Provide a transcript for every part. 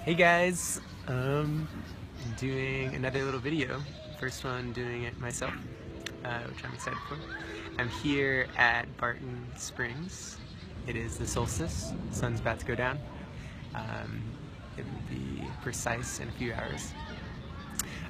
Hey guys, doing another little video. First one doing it myself, which I'm excited for. I'm here at Barton Springs. It is the solstice. The sun's about to go down. It will be precise in a few hours.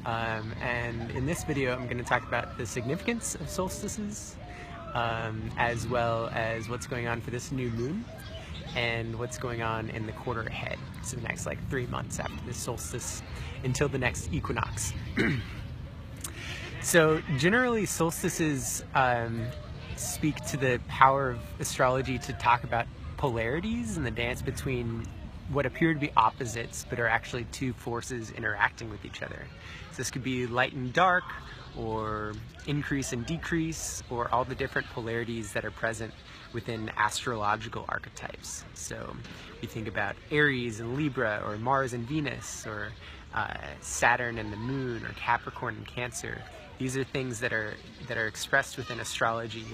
And in this video, I'm going to talk about the significance of solstices, as well as what's going on for this new moon and what's going on in the quarter ahead, so the next like 3 months after the solstice until the next equinox. So generally solstices speak to the power of astrology to talk about polarities and the dance between what appear to be opposites but are actually two forces interacting with each other. So this could be light and dark, or increase and decrease, or all the different polarities that are present within astrological archetypes. So we think about Aries and Libra, or Mars and Venus, or Saturn and the Moon, or Capricorn and Cancer. These are things that are expressed within astrology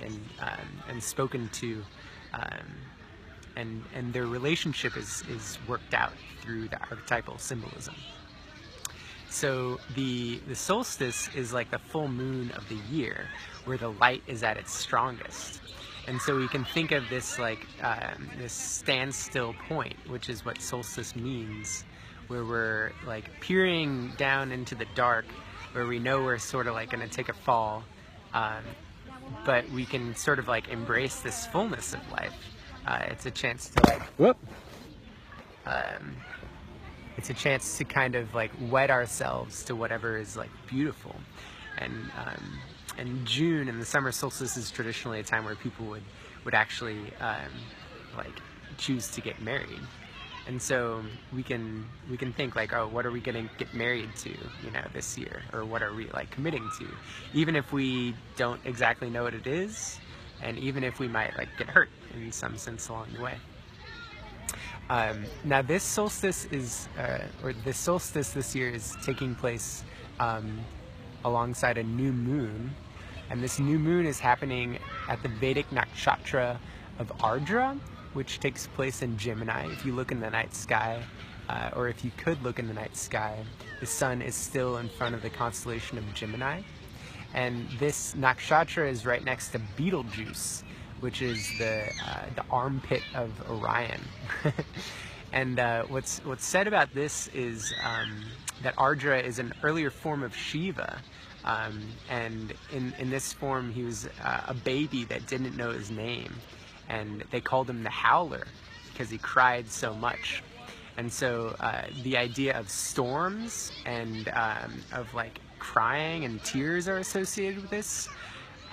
and spoken to, and their relationship is worked out through the archetypal symbolism. So the solstice is like the full moon of the year, where the light is at its strongest. And so we can think of this like this standstill point, which is what solstice means, where we're like peering down into the dark, where we know we're sort of like going to take a fall, but we can sort of like embrace this fullness of life. It's a chance to like, whoop. It's a chance to kind of like wed ourselves to whatever is like beautiful. And June and the summer solstice is traditionally a time where people would actually like choose to get married. And so we can think like, oh, what are we going to get married to, this year, or what are we like committing to, even if we don't exactly know what it is, and even if we might like get hurt in some sense along the way. Now this solstice is, or the solstice this year is taking place alongside a new moon, and this new moon is happening at the Vedic nakshatra of Ardra, which takes place in Gemini. If you look in the night sky, or if you could look in the night sky, the sun is still in front of the constellation of Gemini, and this nakshatra is right next to Betelgeuse, which is the armpit of Orion. And what's said about this is that Ardra is an earlier form of Shiva, and in this form he was a baby that didn't know his name, and they called him the Howler because he cried so much. And so the idea of storms and of like crying and tears are associated with this,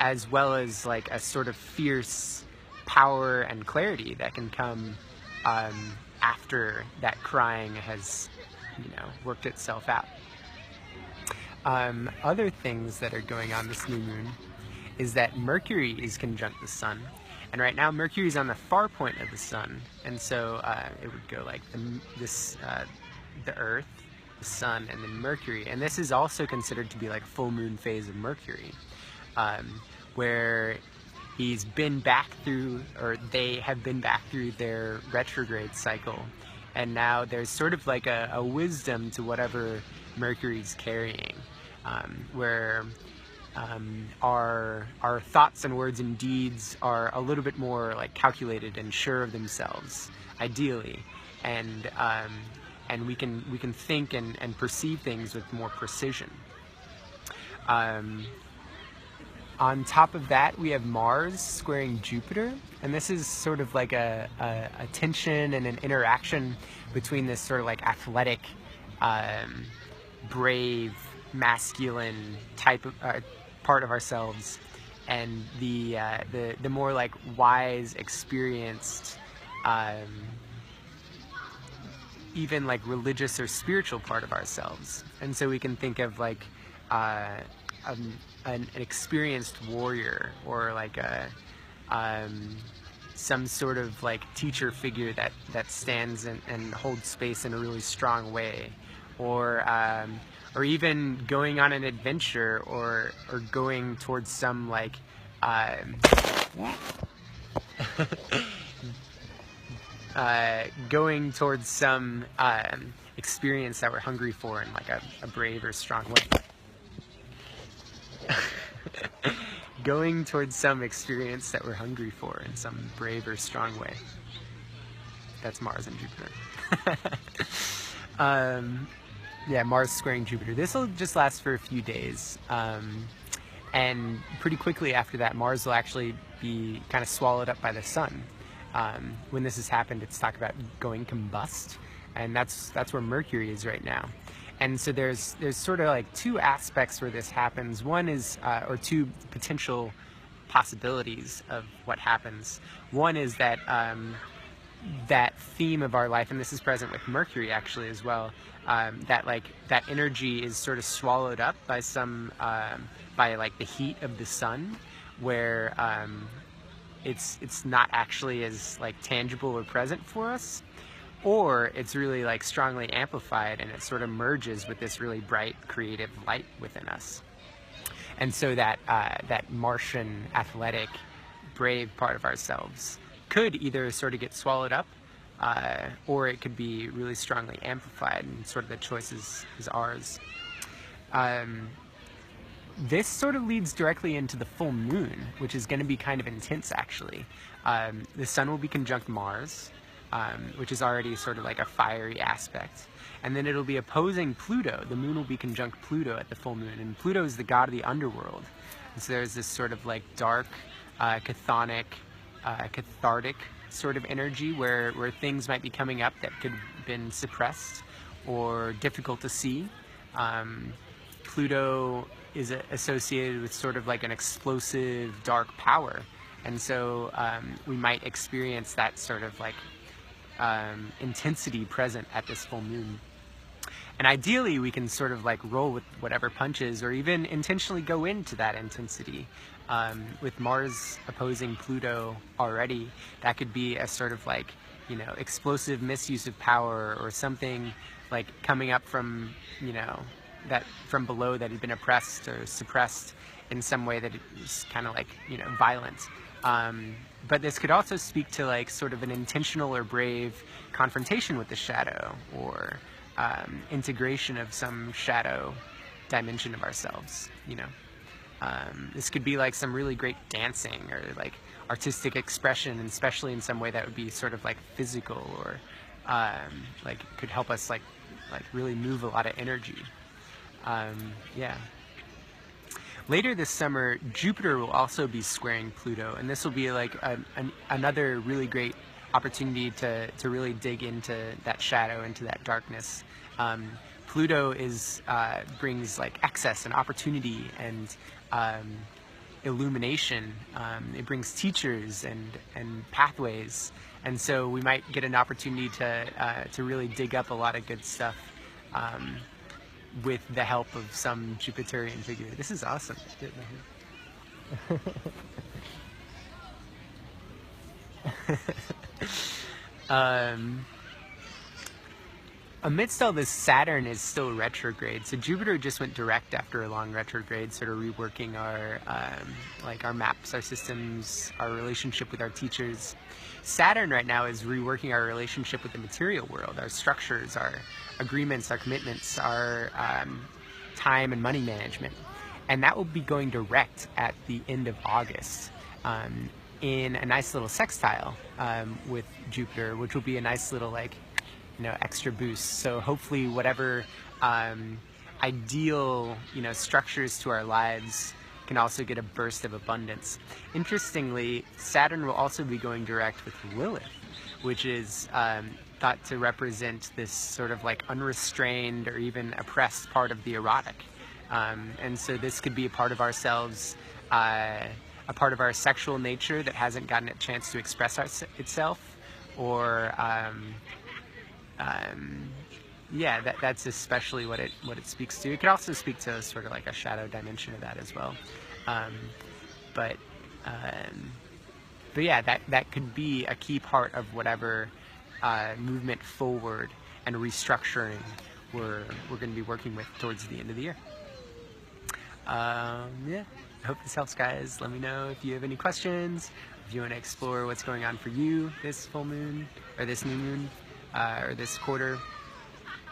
as well as like a sort of fierce power and clarity that can come after that crying has, worked itself out. Other things that are going on this new moon is that Mercury is conjunct the sun, and right now Mercury is on the far point of the sun, and so it would go like the Earth, the sun, and then Mercury, and this is also considered to be like full moon phase of Mercury. Where he's been back through, or they have been back through their retrograde cycle, and now there's sort of like a wisdom to whatever Mercury's carrying, where our thoughts and words and deeds are a little bit more like calculated and sure of themselves, ideally, and we can think and perceive things with more precision. On top of that, we have Mars squaring Jupiter, and this is sort of like a tension and an interaction between this sort of like athletic, brave, masculine type of part of ourselves, and the more like wise, experienced, even like religious or spiritual part of ourselves. And so we can think of like an experienced warrior, or like some sort of like teacher figure that stands and holds space in a really strong way, or even going on an adventure, or going towards some like going towards some experience that we're hungry for in like a brave or strong way. Going towards some experience that we're hungry for in some brave or strong way. That's Mars and Jupiter. Yeah, Mars squaring Jupiter. This will just last for a few days. And pretty quickly after that, Mars will actually be kind of swallowed up by the sun. When this has happened, it's talked about going combust, and that's where Mercury is right now. And so there's sort of like two aspects where this happens. One is, or two potential possibilities of what happens. One is that that theme of our life, and this is present with Mercury actually as well, that energy is sort of swallowed up by some, by like the heat of the sun, where it's not actually as like tangible or present for us, or it's really like strongly amplified and it sort of merges with this really bright creative light within us. And so that that Martian athletic brave part of ourselves could either sort of get swallowed up, or it could be really strongly amplified, and sort of the choice is ours. This sort of leads directly into the full moon, which is going to be kind of intense actually. The sun will be conjunct Mars, which is already sort of like a fiery aspect. And then it'll be opposing Pluto. The moon will be conjunct Pluto at the full moon, and Pluto is the god of the underworld. And so there's this sort of like dark, cathartic sort of energy where things might be coming up that could have been suppressed or difficult to see. Pluto is associated with sort of like an explosive dark power, and so we might experience that sort of like intensity present at this full moon. And ideally we can sort of like roll with whatever punches, or even intentionally go into that intensity. With Mars opposing Pluto already, that could be a sort of like, you know, explosive misuse of power, or something like coming up from, you know, that from below that had been oppressed or suppressed in some way that is kind of like, you know, violent. But this could also speak to like sort of an intentional or brave confrontation with the shadow, or integration of some shadow dimension of ourselves, you know. This could be like some really great dancing or like artistic expression, and especially in some way that would be sort of like physical, or like could help us like really move a lot of energy. Yeah. Later this summer, Jupiter will also be squaring Pluto, and this will be like another really great opportunity to really dig into that shadow, into that darkness. Pluto brings like excess and opportunity and illumination. It brings teachers and pathways, and so we might get an opportunity to really dig up a lot of good stuff with the help of some Jupiterian figure. This is awesome. Amidst all this, Saturn is still retrograde. So Jupiter just went direct after a long retrograde, sort of reworking our like our maps, our systems, our relationship with our teachers. Saturn right now is reworking our relationship with the material world, our structures, our agreements, our commitments, our time and money management. And that will be going direct at the end of August in a nice little sextile with Jupiter, which will be a nice little like, you know, extra boost. So hopefully whatever ideal, you know, structures to our lives can also get a burst of abundance. Interestingly, Saturn will also be going direct with Lilith, which is thought to represent this sort of like unrestrained or even oppressed part of the erotic. And so this could be a part of ourselves, a part of our sexual nature that hasn't gotten a chance to express itself, or yeah, that's especially what it speaks to. It could also speak to sort of like a shadow dimension of that as well. But yeah, that could be a key part of whatever movement forward and restructuring we're going to be working with towards the end of the year. Yeah, I hope this helps, guys. Let me know if you have any questions, If you want to explore what's going on for you this full moon, or this new moon, or this quarter,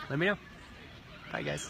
let me know. Bye, guys.